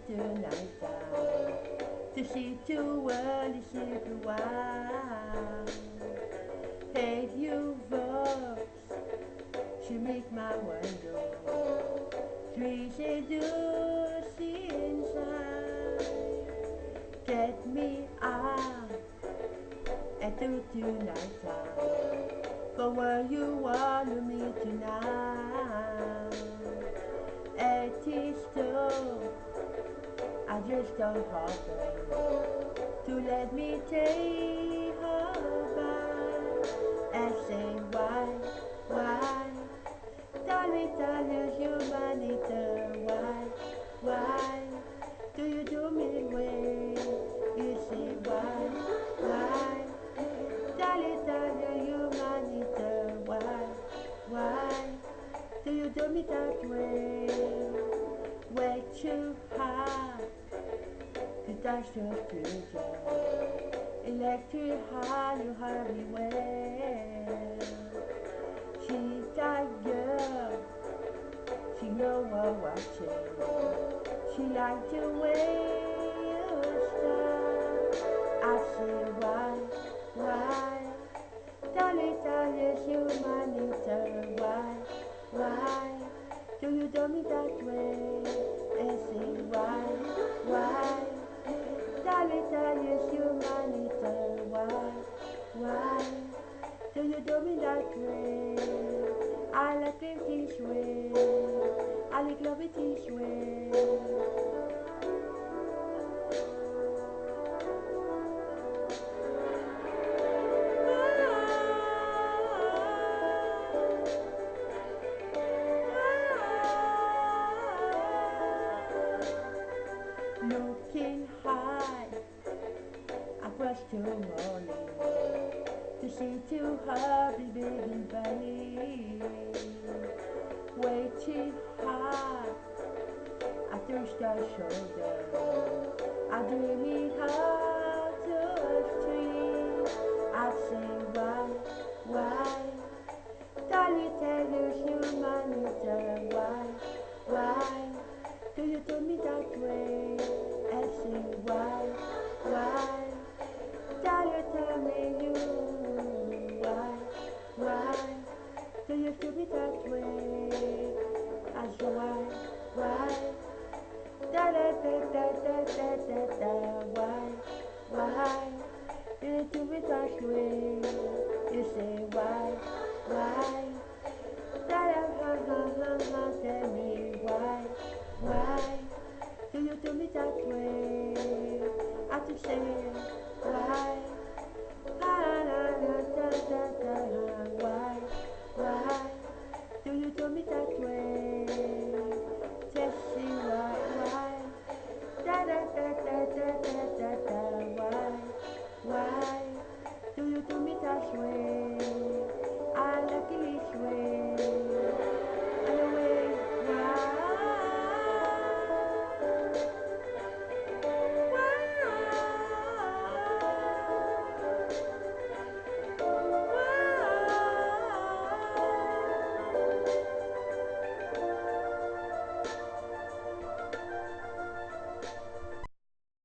tonight to see too early, see too wild. Hate you voice, she make my window trees and do see inside. Get me out and do tonight for where you want me tonight. At this door, I just don't hope to let me take her back and say why, darling, humanity, why do you do me way? You say why, darling, humanity, why do you do me that way? Way too hard to touch your future. Electric high, you hurry well. She that girl, she know what watching. She like the way you start. I say why? Darling, humanity, why do you do me that way? And say why? Darling, humanity, why do you do me that way? I like it this way, I like love it this way. Looking high across the morning to see to her baby belly. Waiting hard after the shoulder, I dream it hard to a tree. I say why? Darling, tell your humanity, why do you do me that way? And say why? Darling, tell me you why do you do me that way? I say why? Why do you do me that way? You say why? Tell me why do you do me that way? I have to say why?